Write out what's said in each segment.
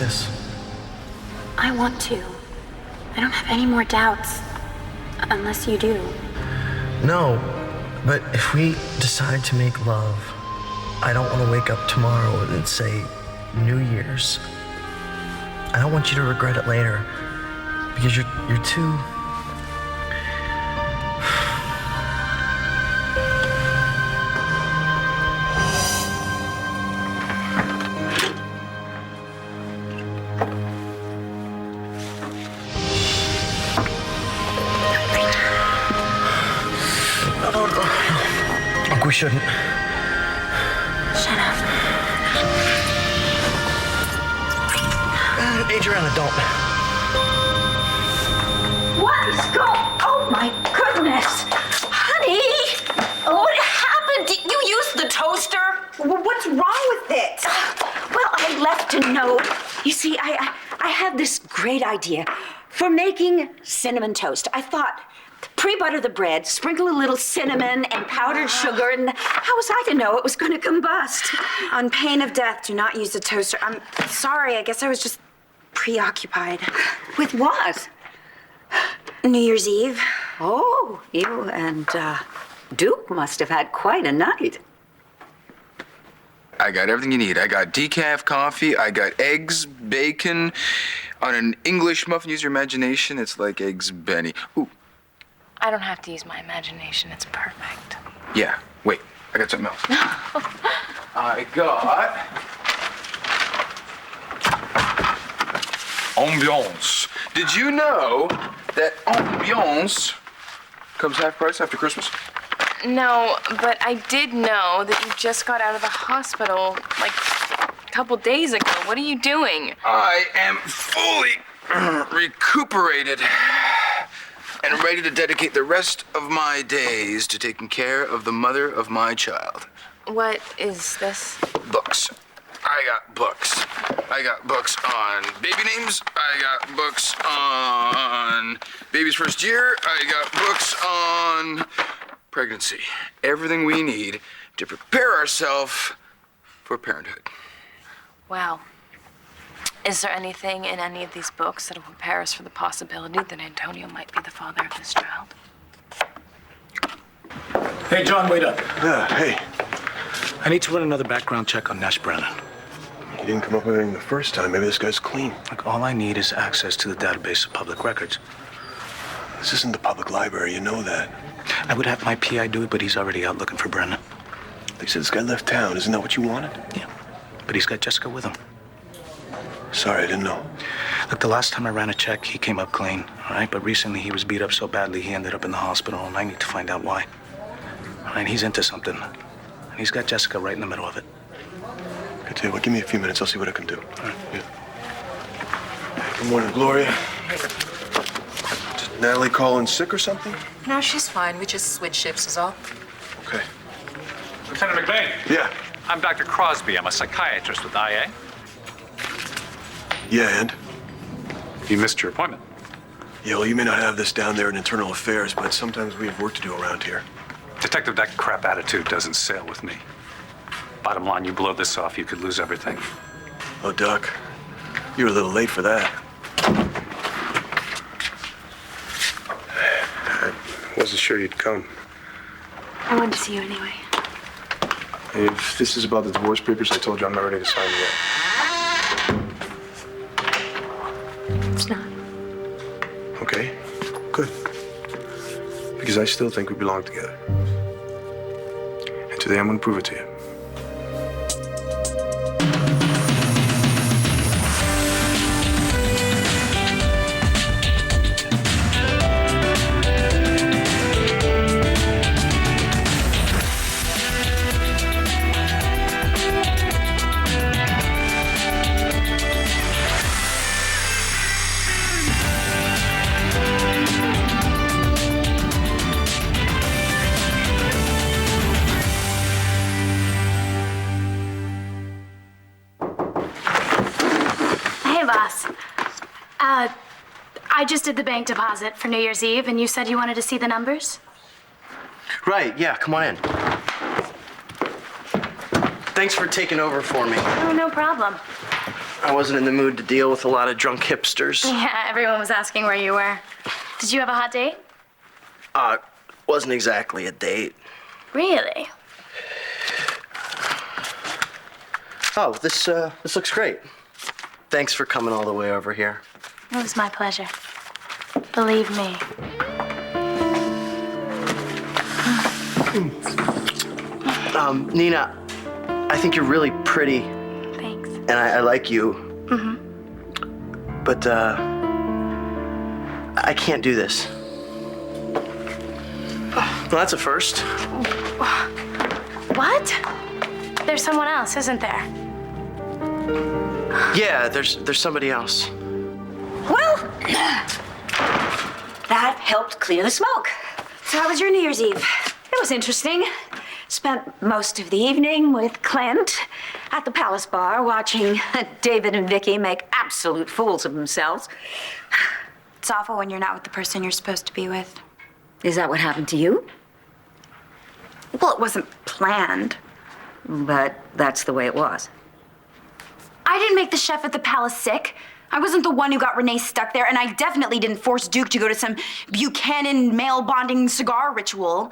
this? I want to. I don't have any more doubts. Unless you do. No, but if we decide to make love, I don't want to wake up tomorrow and say New Year's. I don't want you to regret it later, because you're too... We shouldn't. Shut up. Adriana, don't. What is going... Oh, my goodness. Honey! What happened? Did you use the toaster? What's wrong with it? Well, I left a note. You see, I had this great idea for making cinnamon toast. I thought... pre-butter the bread, sprinkle a little cinnamon and powdered sugar, and how was I to know it was going to combust? On pain of death, do not use the toaster. I'm sorry, I guess I was just preoccupied. With what? New Year's Eve. Oh, you and Duke must have had quite a night. I got everything you need. I got decaf coffee, I got eggs, bacon, on an English muffin. Use your imagination, it's like Eggs Benny. Ooh. I don't have to use my imagination. It's perfect. Yeah, wait, I got something else. I got ambiance. Did you know that ambiance comes half price after Christmas? No, but I did know that you just got out of the hospital like a couple days ago. What are you doing? I am fully recuperated and ready to dedicate the rest of my days to taking care of the mother of my child. What is this? Books. I got books. I got books on baby names. I got books on baby's first year. I got books on pregnancy. Everything we need to prepare ourselves for parenthood. Wow. Is there anything in any of these books that will prepare us for the possibility that Antonio might be the father of this child? Hey, John, wait up. Yeah, hey. I need to run another background check on Nash Brennan. You didn't come up with anything the first time. Maybe this guy's clean. Look, all I need is access to the database of public records. This isn't the public library, you know that. I would have my PI do it, but he's already out looking for Brennan. They said this guy left town. Isn't that what you wanted? Yeah, but he's got Jessica with him. Sorry, I didn't know. Look, the last time I ran a check, he came up clean, all right? But recently he was beat up so badly he ended up in the hospital, and I need to find out why. All right, he's into something. And he's got Jessica right in the middle of it. I tell you what, give me a few minutes. I'll see what I can do. All right. Yeah. Good morning, Gloria. Did Natalie call in sick or something? No, she's fine. We just switched shifts is all. Okay. Lieutenant McBain. Yeah. I'm Dr. Crosby. I'm a psychiatrist with IA. Yeah, and? You missed your appointment. Yeah, well, you may not have this down there in internal affairs, but sometimes we have work to do around here. Detective, that crap attitude doesn't sail with me. Bottom line, you blow this off, you could lose everything. Oh, Doc, you're a little late for that. I wasn't sure you'd come. I wanted to see you anyway. If this is about the divorce papers, I told you I'm not ready to sign yet. It's not. Okay, good. Because I still think we belong together. And today I'm gonna prove it to you. I just did the bank deposit for New Year's Eve, and you said you wanted to see the numbers? Right, yeah, come on in. Thanks for taking over for me. Oh, no problem. I wasn't in the mood to deal with a lot of drunk hipsters. Yeah, everyone was asking where you were. Did you have a hot date? Wasn't exactly a date. Really? Oh, this looks great. Thanks for coming all the way over here. It was my pleasure. Believe me. Nina, I think you're really pretty, Thanks. and I like you. But, I can't do this. Well, that's a first. What? There's someone else, isn't there? Yeah, there's somebody else. Well, that helped clear the smoke. So how was your New Year's Eve? It was interesting. Spent most of the evening with Clint at the Palace Bar watching David and Vicky make absolute fools of themselves. It's awful when you're not with the person you're supposed to be with. Is that what happened to you? Well, it wasn't planned. But that's the way it was. I didn't make the chef at the palace sick. I wasn't the one who got Renee stuck there, and I definitely didn't force Duke to go to some Buchanan male bonding cigar ritual.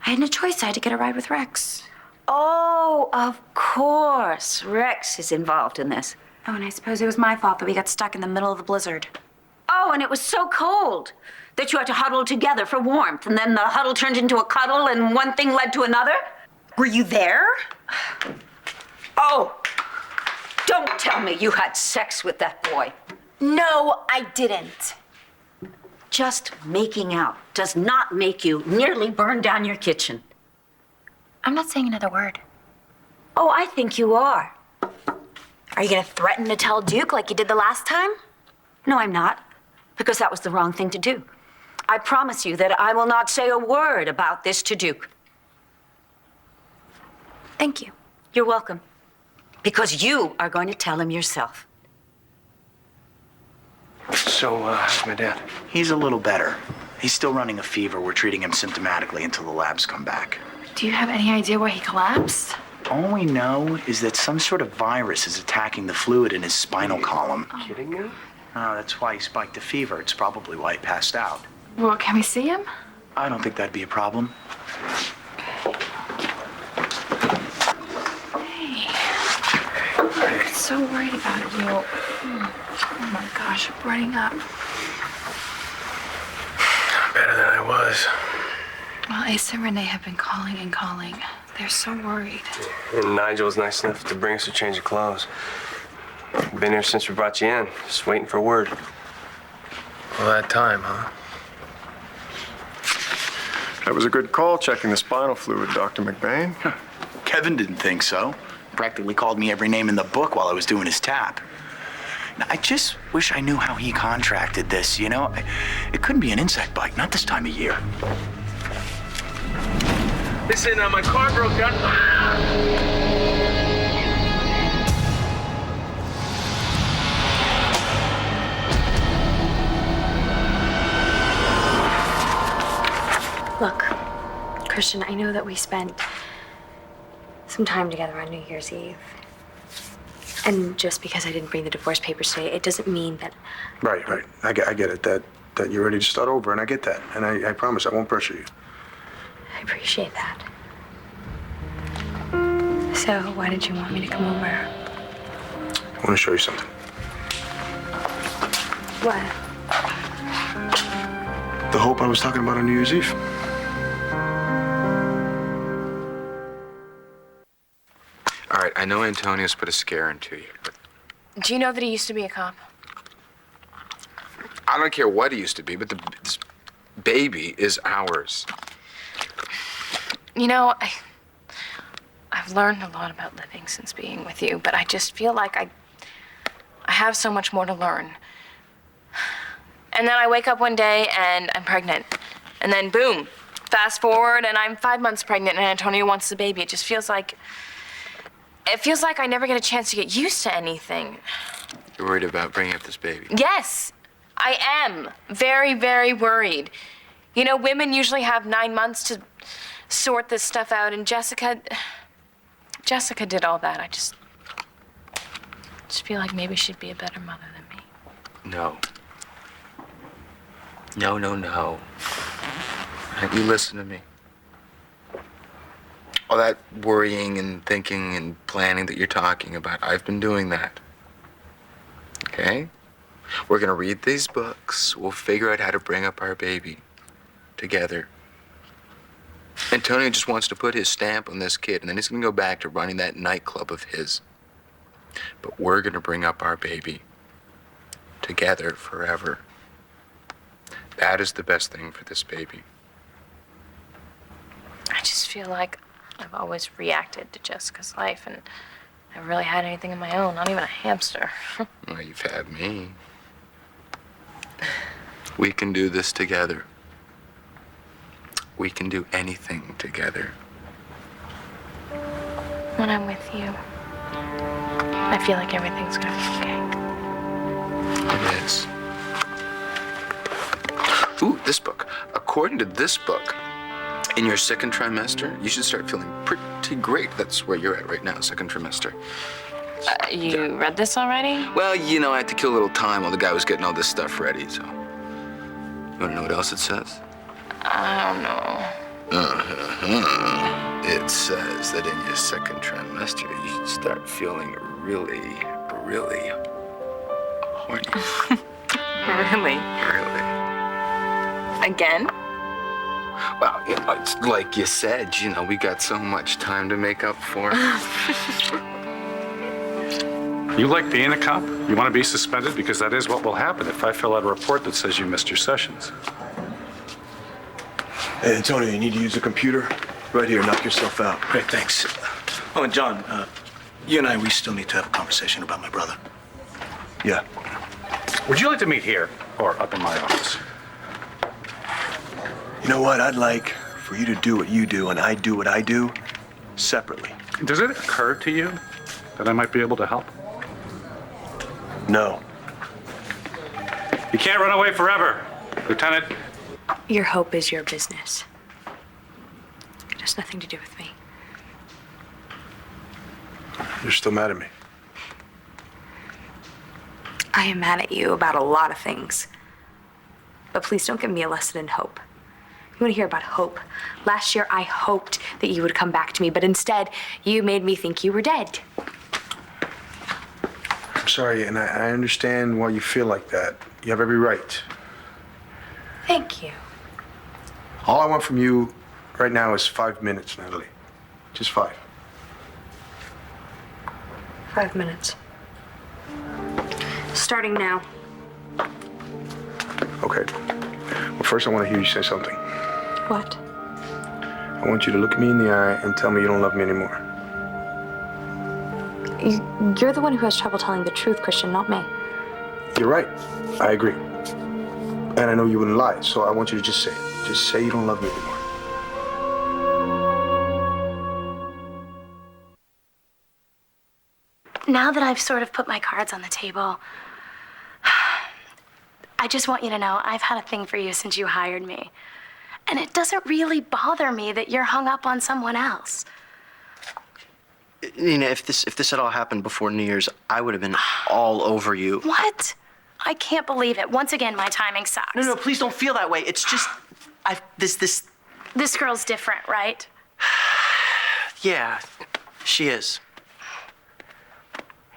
I had no choice. I had to get a ride with Rex. Oh, of course. Rex is involved in this. Oh, and I suppose it was my fault that we got stuck in the middle of the blizzard. Oh, and it was so cold that you had to huddle together for warmth, and then the huddle turned into a cuddle, and one thing led to another. Were you there? Oh, don't tell me you had sex with that boy. No, I didn't. Just making out does not make you nearly burn down your kitchen. I'm not saying another word. Oh, I think you are. Are you gonna threaten to tell Duke like you did the last time? No, I'm not, because that was the wrong thing to do. I promise you that I will not say a word about this to Duke. Thank you. You're welcome. Because you are going to tell him yourself. So, how's my dad? He's a little better. He's still running a fever. We're treating him symptomatically until the labs come back. Do you have any idea why he collapsed? All we know is that some sort of virus is attacking the fluid in his spinal column. Kidding me? No, that's why he spiked the fever. It's probably why he passed out. Well, can we see him? I don't think that'd be a problem. I'm so worried about you. Oh my gosh, I'm running up. Better than I was. Well, Ace and Renee have been calling and calling. They're so worried. And Nigel was nice enough to bring us a change of clothes. Been here since we brought you in, just waiting for word. All that time, huh? That was a good call, checking the spinal fluid, Dr. McBain. Kevin didn't think so. Practically called me every name in the book while I was doing his tap. Now, I just wish I knew how he contracted this, you know? It couldn't be an insect bite, not this time of year. Listen, my car broke down. Look, Christian, I know that we spent some time together on New Year's Eve. And just because I didn't bring the divorce papers today, it doesn't mean that... Right. I get it, that you're ready to start over, and I get that. And I promise I won't pressure you. I appreciate that. So, why did you want me to come over? I want to show you something. What? The hope I was talking about on New Year's Eve. All right, I know Antonio's put a scare into you, but Do you know that he used to be a cop? I don't care what he used to be, but this baby is ours. You know, I've learned a lot about living since being with you, but I just feel like I have so much more to learn. And then I wake up one day and I'm pregnant. And then boom, fast forward and I'm 5 months pregnant and Antonio wants the baby. It feels like I never get a chance to get used to anything. You're worried about bringing up this baby? Yes, I am very, very worried. You know, women usually have 9 months to sort this stuff out, and Jessica did all that. just feel like maybe she'd be a better mother than me. No. No, no, no. Right, you listen to me. All that worrying and thinking and planning that you're talking about, I've been doing that. Okay? We're gonna read these books. We'll figure out how to bring up our baby together. Antonio just wants to put his stamp on this kid, and then he's gonna go back to running that nightclub of his. But we're gonna bring up our baby together forever. That is the best thing for this baby. I just feel like I've always reacted to Jessica's life, and I never really had anything of my own, not even a hamster. Well, you've had me. We can do this together. We can do anything together. When I'm with you, I feel like everything's gonna be okay. It is. Ooh, this book. According to this book, in your second trimester, you should start feeling pretty great. That's where you're at right now, second trimester. You read this already? Well, you know, I had to kill a little time while the guy was getting all this stuff ready, so. You wanna know what else it says? I don't know. It says that in your second trimester, you should start feeling really, really horny. Really? Really. Again? Well, you know, it's like you said, you know, we got so much time to make up for. You like being a cop? You want to be suspended? Because that is what will happen if I fill out a report that says you missed your sessions. Hey, Antonio, you need to use the computer? Right here, knock yourself out. Great, thanks. Oh, and John, you and I, we still need to have a conversation about my brother. Yeah. Would you like to meet here or up in my office? You know what? I'd like for you to do what you do and I do what I do separately. Does it occur to you that I might be able to help? No. You can't run away forever, Lieutenant. Your hope is your business. It has nothing to do with me. You're still mad at me. I am mad at you about a lot of things. But please don't give me a lesson in hope. You want to hear about hope? Last year, I hoped that you would come back to me, but instead, you made me think you were dead. I'm sorry, and I understand why you feel like that. You have every right. Thank you. All I want from you right now is 5 minutes, Natalie. Just 5. 5 minutes. Starting now. Okay. Well, first I want to hear you say something. What? I want you to look me in the eye and tell me you don't love me anymore. You're the one who has trouble telling the truth, Christian, not me. You're right. I agree. And I know you wouldn't lie, so I want you to just say it. Just say you don't love me anymore. Now that I've sort of put my cards on the table, I just want you to know I've had a thing for you since you hired me. And it doesn't really bother me that you're hung up on someone else. Nina, if this had all happened before New Year's, I would have been all over you. What? I can't believe it. Once again, my timing sucks. No, please don't feel that way. It's just, This girl's different, right? Yeah, she is.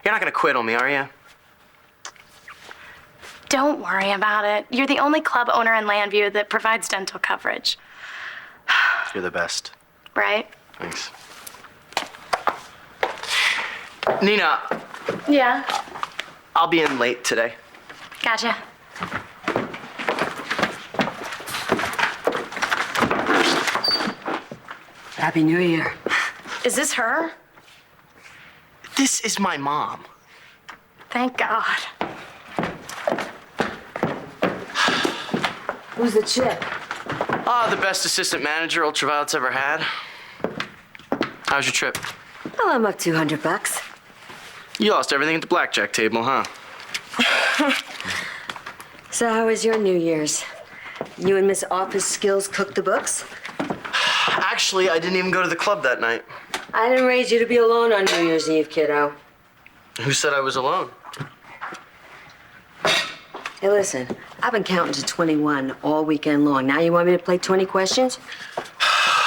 You're not gonna quit on me, are you? Don't worry about it. You're the only club owner in Landview that provides dental coverage. You're the best. Right? Thanks. Nina. Yeah. I'll be in late today. Gotcha. Happy New Year. Is this her? This is my mom. Thank God. Who's the chick? The best assistant manager Ultraviolet's ever had. How's your trip? Well, I'm up $200. You lost everything at the blackjack table, huh? So how was your New Year's? You and Miss Office Skills cooked the books? Actually, I didn't even go to the club that night. I didn't raise you to be alone on New Year's Eve, kiddo. Who said I was alone? Hey, listen, I've been counting to 21 all weekend long. Now you want me to play 20 questions?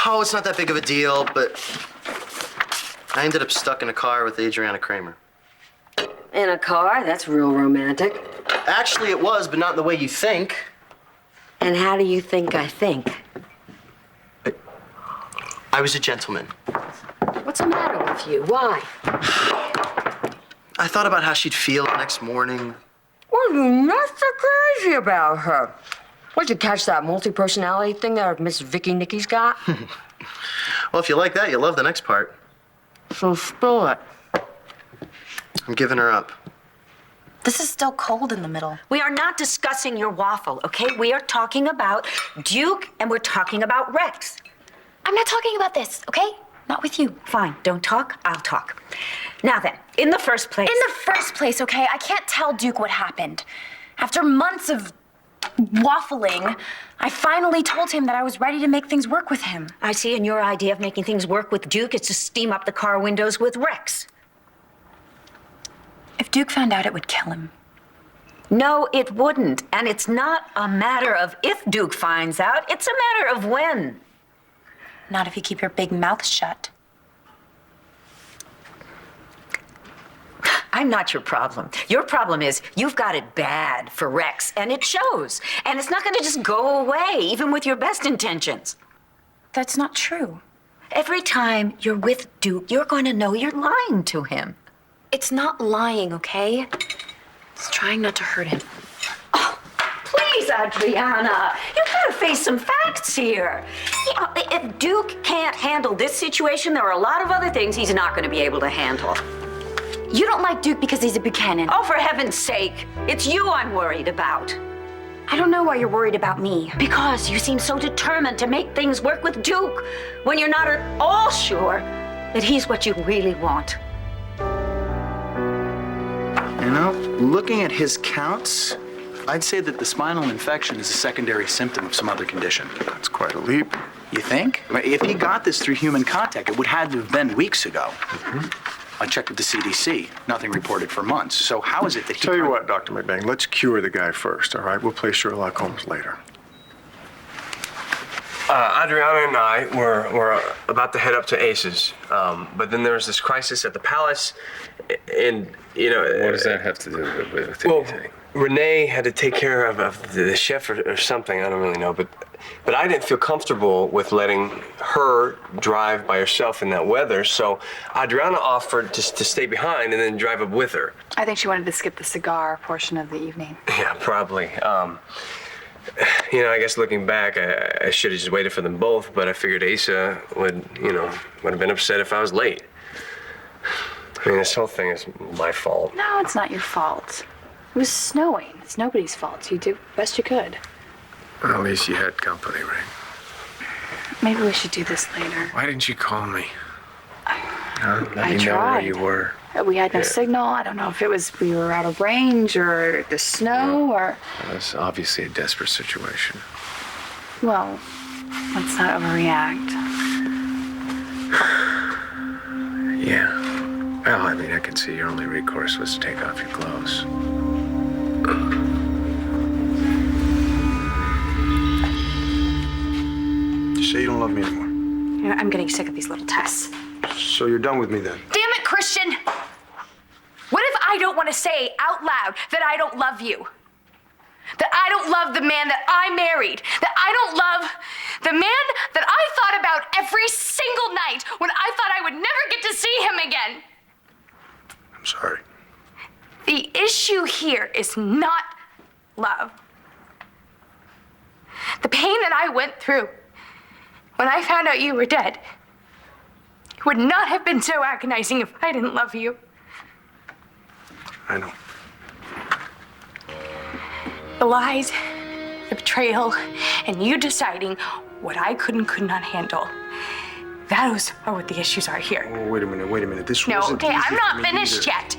Oh, it's not that big of a deal, but I ended up stuck in a car with Adriana Kramer. In a car? That's real romantic. Actually, it was, but not in the way you think. And how do you think I think? I was a gentleman. What's the matter with you? Why? I thought about how she'd feel the next morning. What are you not so crazy about her? Where'd you catch that multi-personality thing that Miss Vicky Nicky's got? Well, if you like that, you'll love the next part. So spill it. I'm giving her up. This is still cold in the middle. We are not discussing your waffle, okay? We are talking about Duke and we're talking about Rex. I'm not talking about this, okay? Not with you. Fine, don't talk, I'll talk. Now then, in the first place... In the first place, okay? I can't tell Duke what happened. After months of waffling, I finally told him that I was ready to make things work with him. I see, and your idea of making things work with Duke is to steam up the car windows with Rex. If Duke found out, it would kill him. No, it wouldn't. And it's not a matter of if Duke finds out, it's a matter of when. Not if you keep your big mouth shut. I'm not your problem. Your problem is you've got it bad for Rex, and it shows. And it's not going to just go away, even with your best intentions. That's not true. Every time you're with Duke, you're going to know you're lying to him. It's not lying, okay? It's trying not to hurt him. Oh, please, Adriana. You've got to face some facts here. Yeah, if Duke can't handle this situation, there are a lot of other things he's not going to be able to handle. You don't like Duke because he's a Buchanan. Oh, for heaven's sake. It's you I'm worried about. I don't know why you're worried about me. Because you seem so determined to make things work with Duke when you're not at all sure that he's what you really want. You know, looking at his counts, I'd say that the spinal infection is a secondary symptom of some other condition. That's quite a leap. You think? If he got this through human contact, it would have to have been weeks ago. I checked with the CDC. Nothing reported for months. So how is it that he... Tell you what, Dr. McBain, let's cure the guy first, all right? We'll play Sherlock Holmes later. Adriana and I were about to head up to Ace's, but then there was this crisis at the palace, and, you know... What does that have to do with well, anything? Renee had to take care of the chef or something, I don't really know, but I didn't feel comfortable with letting her drive by herself in that weather, so Adriana offered to stay behind and then drive up with her. I think she wanted to skip the cigar portion of the evening. Yeah, probably. You know, I guess looking back, I should have just waited for them both, but I figured Asa would have been upset if I was late. I mean, this whole thing is my fault. No, it's not your fault. It was snowing. It's nobody's fault. You did the best you could. Well, at least you had company, right? Maybe we should do this later. Why didn't you call me? Let I me know where tried. you were. We had no signal. I don't know if it was we were out of range or the snow or... It was obviously a desperate situation. Well, let's not overreact. Yeah. Well, I mean, I can see your only recourse was to take off your clothes. You say you don't love me anymore. You know, I'm getting sick of these little tests. So you're done with me then? Damn it, Christian! What if I don't want to say out loud that I don't love you? That I don't love the man that I married? That I don't love the man that I thought about every single night when I thought I would never get to see him again? I'm sorry. The issue here is not love. The pain that I went through when I found out you were dead would not have been so agonizing if I didn't love you. I know. The lies, the betrayal, and you deciding what I could not handle. Those are what the issues are here. Oh, wait a minute. This No, wasn't okay, easy I'm for not me finished either. yet.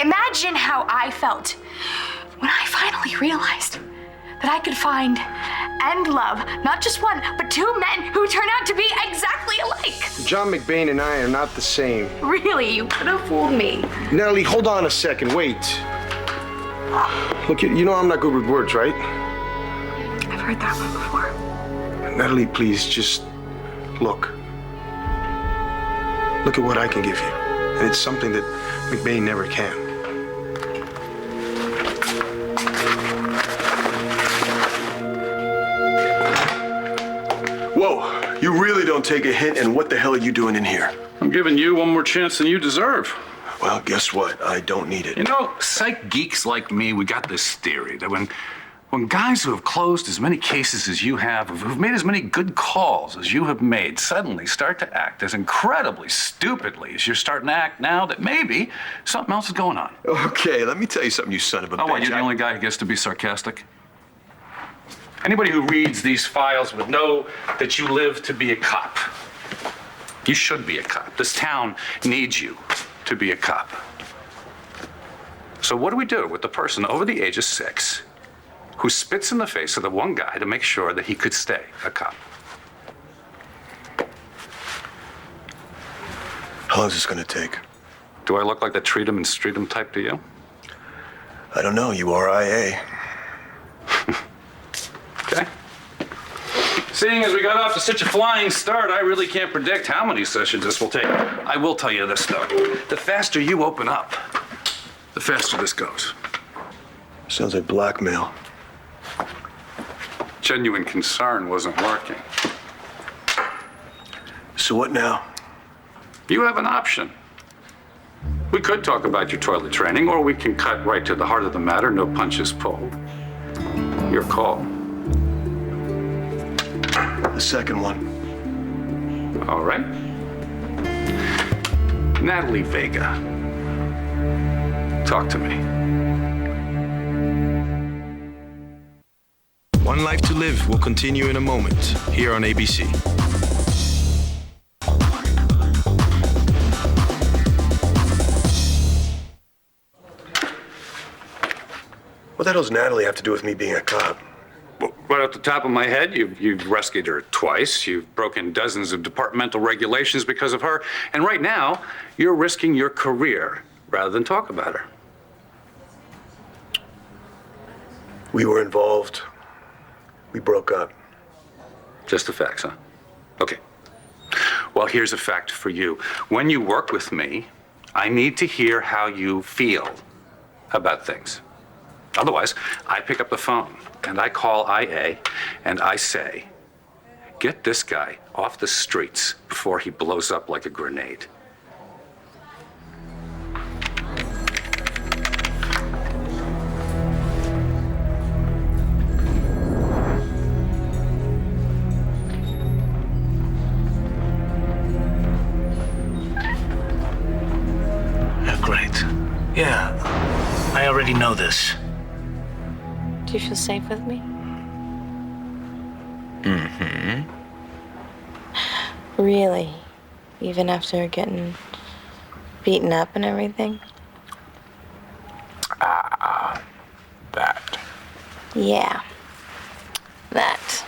Imagine how I felt when I finally realized that I could find and love not just one, but two men who turn out to be exactly alike. John McBain and I are not the same. Really, you could have fooled me. Natalie, hold on a second. Wait. Look, you know I'm not good with words, right? I've heard that one before. Natalie, please, just look. Look at what I can give you. And it's something that McBain never can. Whoa, you really don't take a hint, and what the hell are you doing in here? I'm giving you one more chance than you deserve. Well, guess what? I don't need it. You know, psych geeks like me, we got this theory that when guys who have closed as many cases as you have, who've made as many good calls as you have made, suddenly start to act as incredibly stupidly as you're starting to act now, that maybe something else is going on. Okay, let me tell you something, you son of a bitch. Oh, what, you're the only guy who gets to be sarcastic? Anybody who reads these files would know that you live to be a cop. You should be a cop. This town needs you to be a cop. So what do we do with the person over the age of 6 who spits in the face of the one guy to make sure that he could stay a cop? How long is this gonna take? Do I look like the treat 'em and street 'em type to you? I don't know, you are IA. Okay. Seeing as we got off to such a flying start, I really can't predict how many sessions this will take. I will tell you this, though. The faster you open up, the faster this goes. Sounds like blackmail. Genuine concern wasn't working. So what now? You have an option. We could talk about your toilet training, or we can cut right to the heart of the matter, no punches pulled. Your call. The second one. All right. Natalie Vega. Talk to me. One Life to Live will continue in a moment here on ABC. What the hell does Natalie have to do with me being a cop? Right off the top of my head, you've rescued her twice. You've broken dozens of departmental regulations because of her. And right now, you're risking your career rather than talk about her. We were involved. We broke up. Just the facts, huh? Okay. Well, here's a fact for you. When you work with me, I need to hear how you feel about things. Otherwise, I pick up the phone and I call IA and I say, get this guy off the streets before he blows up like a grenade. Great. Yeah, I already know this. Do you feel safe with me? Mm-hmm. Really? Even after getting beaten up and everything? That. Yeah. That.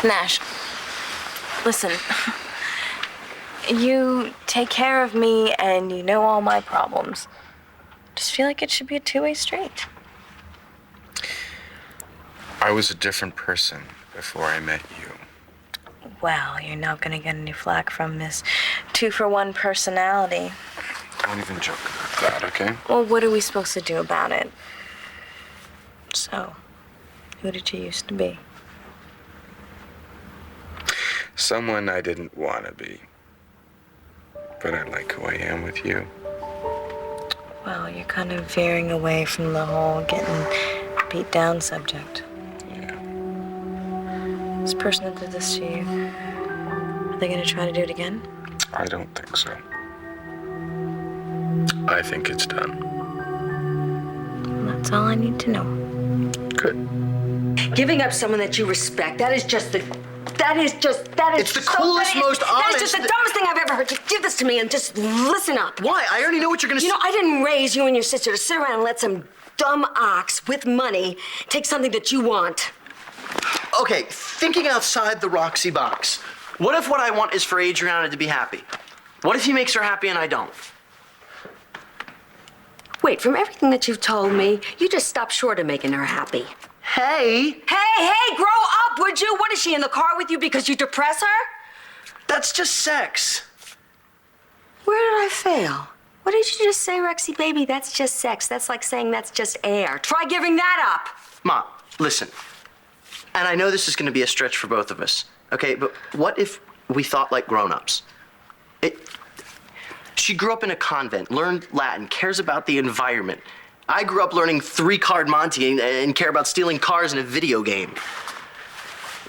Nash, listen. You take care of me and you know all my problems. Just feel like it should be a two-way street. I was a different person before I met you. Well, you're not gonna get any flack from this 2-for-1 personality. Don't even joke about that, okay? Well, what are we supposed to do about it? So, who did you used to be? Someone I didn't want to be. But I like who I am with you. Well, you're kind of veering away from the whole getting beat down subject. Yeah. This person that did this to you, are they gonna try to do it again? I don't think so. I think it's done. That's all I need to know. Good. Giving up someone that you respect, that is It's the coolest, most That honest. is just the dumbest thing I've ever heard. Just give this to me and just listen up. Why? I already know what you're gonna say. You know, I didn't raise you and your sister to sit around and let some dumb ox with money take something that you want? Okay, thinking outside the Roxy box. What if what I want is for Adriana to be happy? What if he makes her happy and I don't? Wait, from everything that you've told me, you just stopped short of making her happy. Hey! Hey, grow up, would you? What, is she in the car with you because you depress her? That's just sex. Where did I fail? What did you just say, Rexy baby? That's just sex. That's like saying that's just air. Try giving that up. Mom, listen. And I know this is going to be a stretch for both of us, okay? But what if we thought like grown-ups? She grew up in a convent, learned Latin, cares about the environment. I grew up learning 3-card Monte and care about stealing cars in a video game.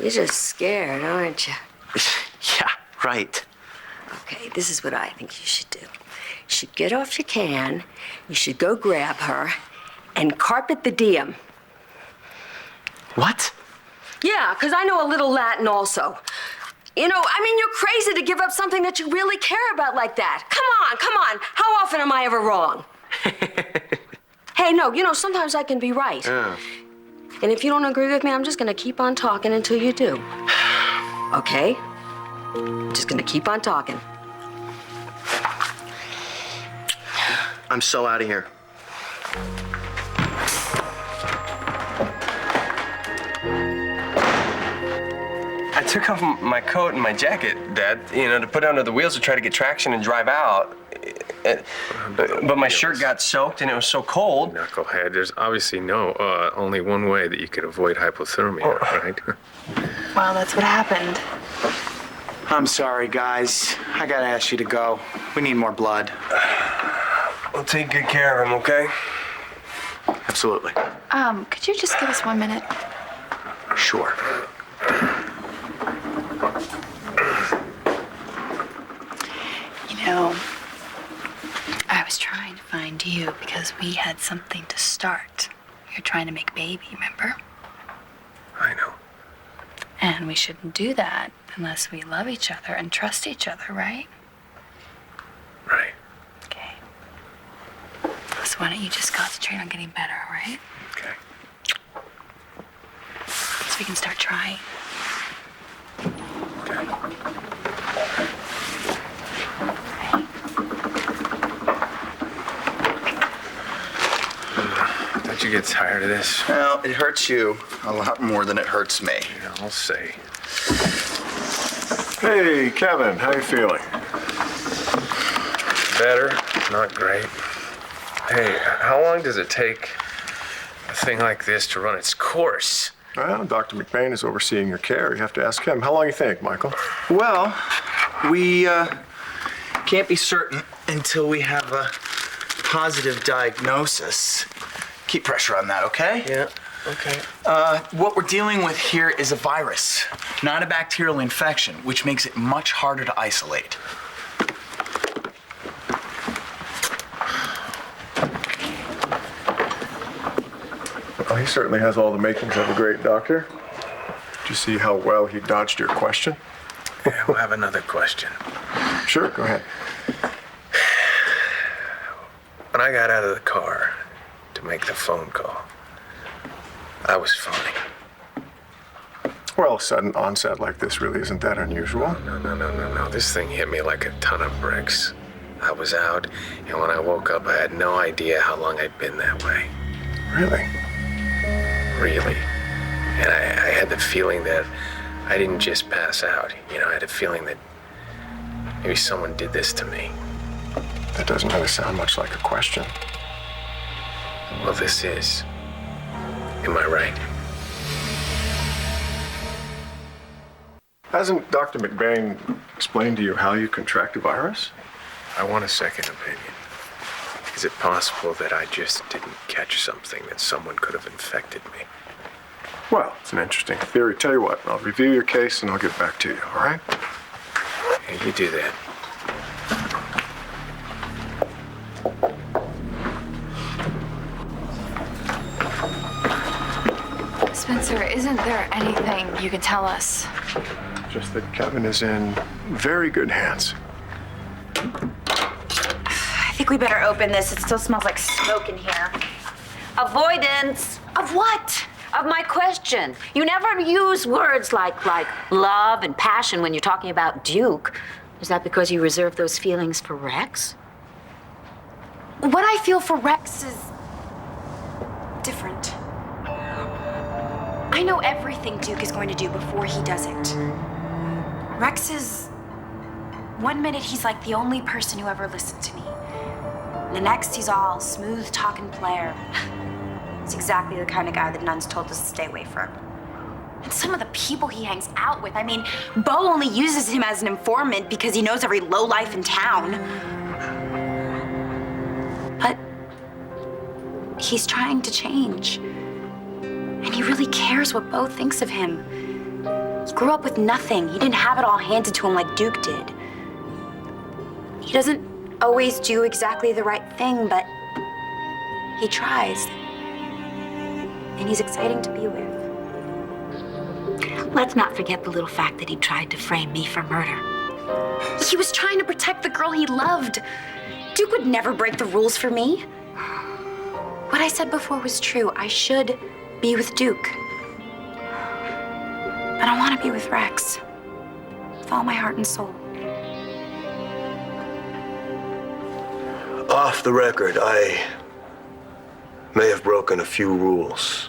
You're just scared, aren't you? Yeah, right. Okay, this is what I think you should do. You should get off your can, you should go grab her, and carpet the diem. What? Yeah, because I know a little Latin also. You know, I mean, you're crazy to give up something that you really care about like that. Come on. How often am I ever wrong? Hey, no, you know, sometimes I can be right. Yeah. And if you don't agree with me, I'm just gonna keep on talking until you do. Okay? Just gonna keep on talking. I'm so out of here. I took off my coat and my jacket, Dad, to put under the wheels to try to get traction and drive out. But my shirt got soaked and it was so cold. Knucklehead, there's obviously only one way that you could avoid hypothermia, right? Wow, that's what happened. I'm sorry, guys. I gotta ask you to go. We need more blood. We'll take good care of him, okay? Absolutely. Could you just give us 1 minute? Sure. You know, I was trying to find you because we had something to start. We were trying to make baby, remember? I know. And we shouldn't do that unless we love each other and trust each other, right? Right. Okay. So why don't you just concentrate on getting better, all right? Okay. So we can start trying. Don't you get tired of this? Well, it hurts you a lot more than it hurts me. Yeah, I'll say. Hey, Kevin, how you feeling? Better, not great. Hey, how long does it take a thing like this to run its course? Well, Dr. McBain is overseeing your care. You have to ask him. How long you think, Michael? Well, we can't be certain until we have a positive diagnosis. Keep pressure on that, okay? Yeah, okay. What we're dealing with here is a virus, not a bacterial infection, which makes it much harder to isolate. Oh, he certainly has all the makings of a great doctor. Did you see how well he dodged your question? Yeah, we'll have another question. Sure, go ahead. When I got out of the car to make the phone call, I was phoning. Well, sudden onset like this really isn't that unusual. No. This thing hit me like a ton of bricks. I was out, and when I woke up, I had no idea how long I'd been that way. Really? Really. And I had the feeling that I didn't just pass out. I had a feeling that maybe someone did this to me. That doesn't really sound much like a question. Well, this is. Am I right? Hasn't Dr. McBain explained to you how you contract a virus? I want a second opinion. Is it possible that I just didn't catch something that someone could have infected me? Well, it's an interesting theory. Tell you what, I'll review your case and I'll get back to you, all right? Yeah, you do that. Spencer, isn't there anything you can tell us? Just that Kevin is in very good hands. I think we better open this. It still smells like smoke in here. Avoidance. Of what? Of my question. You never use words like love and passion when you're talking about Duke. Is that because you reserve those feelings for Rex? What I feel for Rex is different. I know everything Duke is going to do before he does it. Rex is... One minute he's like the only person who ever listened to me. The next he's all smooth talking player. He's exactly the kind of guy the nuns told us to stay away from. And some of the people he hangs out with, I mean, Bo only uses him as an informant because he knows every lowlife in town. But he's trying to change. And he really cares what Bo thinks of him. He grew up with nothing. He didn't have it all handed to him like Duke did. He doesn't always do exactly the right thing, but he tries. And he's exciting to be with. Let's not forget the little fact that he tried to frame me for murder. He was trying to protect the girl he loved. Duke would never break the rules for me. What I said before was true. I should be with Duke. But I want to be with Rex. With all my heart and soul. Off the record, I may have broken a few rules.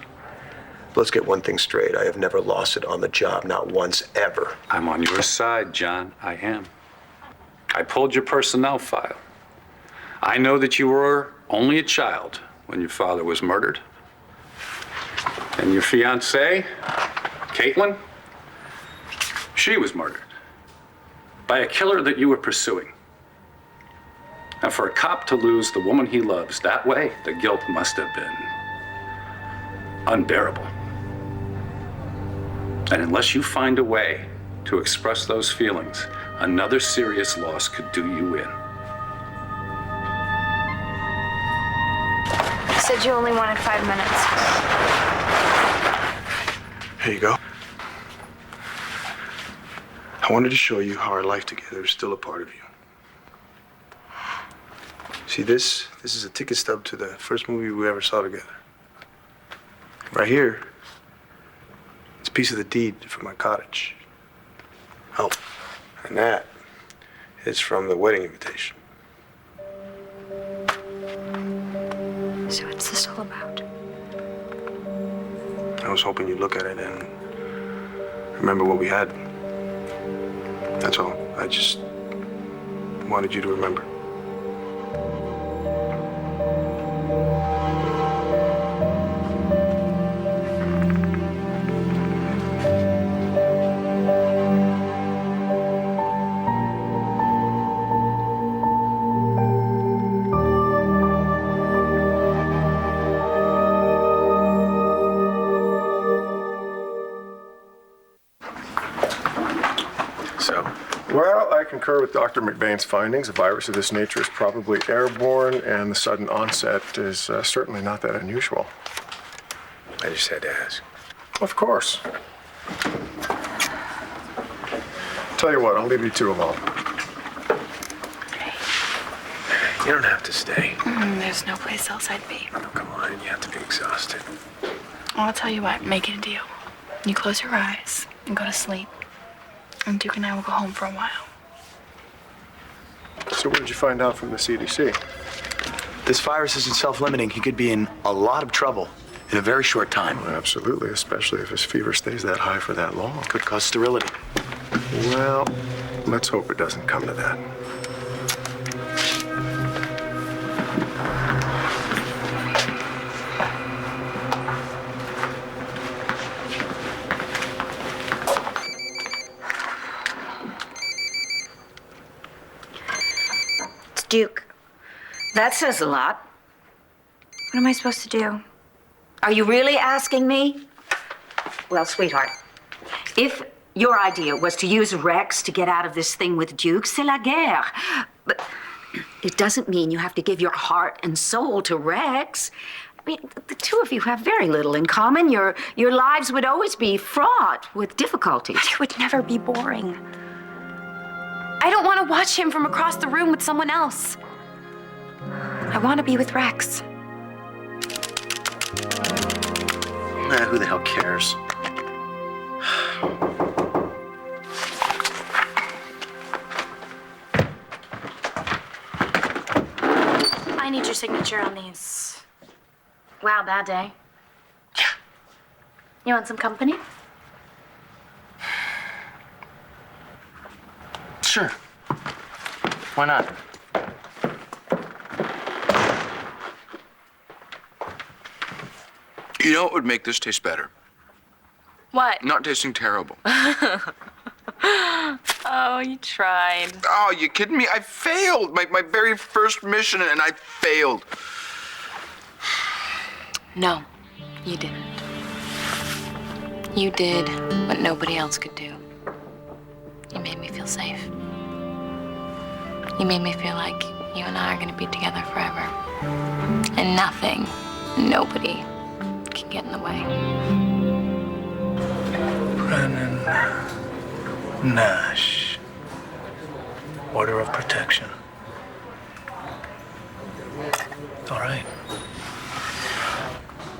Let's get one thing straight. I have never lost it on the job, not once, ever. I'm on your side, John. I am. I pulled your personnel file. I know that you were only a child when your father was murdered. And your fiancée, Caitlin, she was murdered by a killer that you were pursuing. Now, for a cop to lose the woman he loves that way, the guilt must have been unbearable. And unless you find a way to express those feelings, another serious loss could do you in. You said you only wanted 5 minutes. Here you go. I wanted to show you how our life together is still a part of you. See, this is a ticket stub to the first movie we ever saw together. Right here, it's a piece of the deed for my cottage. Oh, and that is from the wedding invitation. So what's this all about? I was hoping you'd look at it and remember what we had. That's all. I just wanted you to remember. Well, I concur with Dr. McVeigh's findings. A virus of this nature is probably airborne, and the sudden onset is certainly not that unusual. I just had to ask. Of course. Tell you what, I'll leave you two alone. You don't have to stay. There's no place else I'd be. Oh, come on, you have to be exhausted. Well, I'll tell you what, make it a deal. You close your eyes and go to sleep. And Duke and I will go home for a while. So what did you find out from the CDC? This virus isn't self-limiting. He could be in a lot of trouble in a very short time. Well, absolutely, especially if his fever stays that high for that long. Could cause sterility. Well, let's hope it doesn't come to that. Duke, that says a lot. What am I supposed to do? Are you really asking me? Well, sweetheart, if your idea was to use Rex to get out of this thing with Duke, c'est la guerre. But it doesn't mean you have to give your heart and soul to Rex. I mean, the two of you have very little in common. Your lives would always be fraught with difficulties. But it would never be boring. I don't want to watch him from across the room with someone else. I want to be with Rex. Nah, who the hell cares? I need your signature on these. Wow, bad day. Yeah. You want some company? Sure. Why not? You know what would make this taste better? What? Not tasting terrible. Oh, you tried. Oh, you kidding me? I failed. My very first mission, and I failed. No, you didn't. You did what nobody else could do. You made me feel safe. You made me feel like you and I are gonna be together forever. And nothing, nobody can get in the way. Brennan Nash. Order of protection. All right.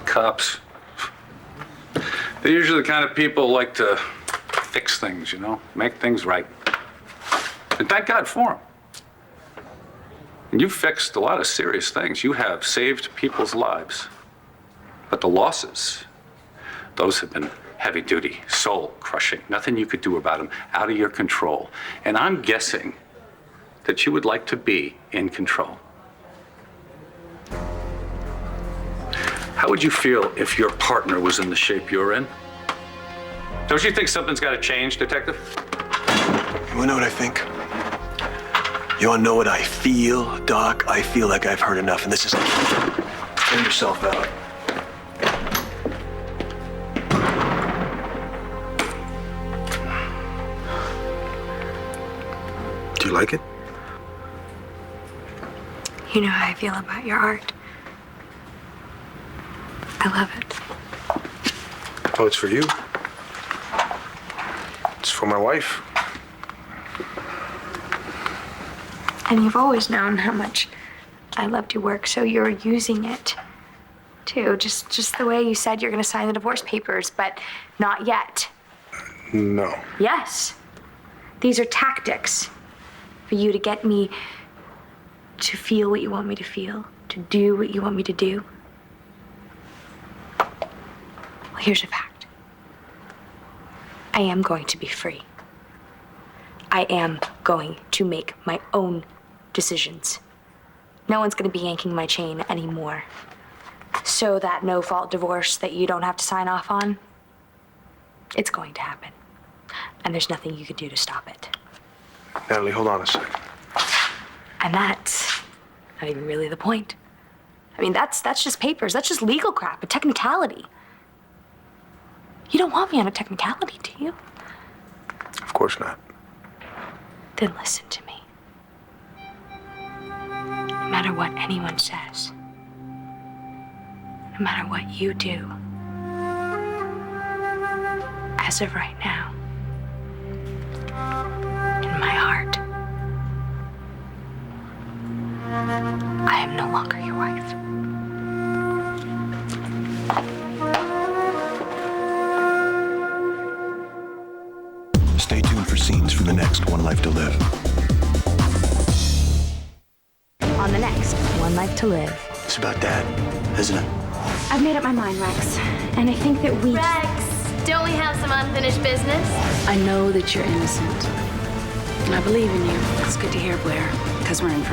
Cops. They're usually the kind of people who like to fix things, you know, make things right. And thank God for them. And you've fixed a lot of serious things. You have saved people's lives. But the losses, those have been heavy duty, soul crushing. Nothing you could do about them, out of your control. And I'm guessing that you would like to be in control. How would you feel if your partner was in the shape you're in? Don't you think something's got to change, Detective? You wanna know what I think? You wanna know what I feel, Doc? I feel like I've heard enough, and this is... Clean yourself out. Do you like it? You know how I feel about your art. I love it. Oh, it's for you. It's for my wife. And you've always known how much I loved your work, so you're using it too. Just the way you said you're gonna sign the divorce papers, but not yet. No. Yes. These are tactics for you to get me to feel what you want me to feel, to do what you want me to do. Well, here's a fact. I am going to be free. I am going to make my own decisions. No one's going to be yanking my chain anymore. So that no-fault divorce that you don't have to sign off on, it's going to happen. And there's nothing you can do to stop it. Natalie, hold on a second. And that's not even really the point. I mean, that's just papers. That's just legal crap, a technicality. You don't want me on a technicality, do you? Of course not. Then listen to me. No matter what anyone says, no matter what you do, as of right now, in my heart, I am no longer your wife. Stay tuned for scenes from the next One Life to Live. On the next One Life to Live. It's about Dad, isn't it? I've made up my mind, Rex. And I think that we... Rex, don't we have some unfinished business? I know that you're innocent. And I believe in you. It's good to hear, Blair, because we're in for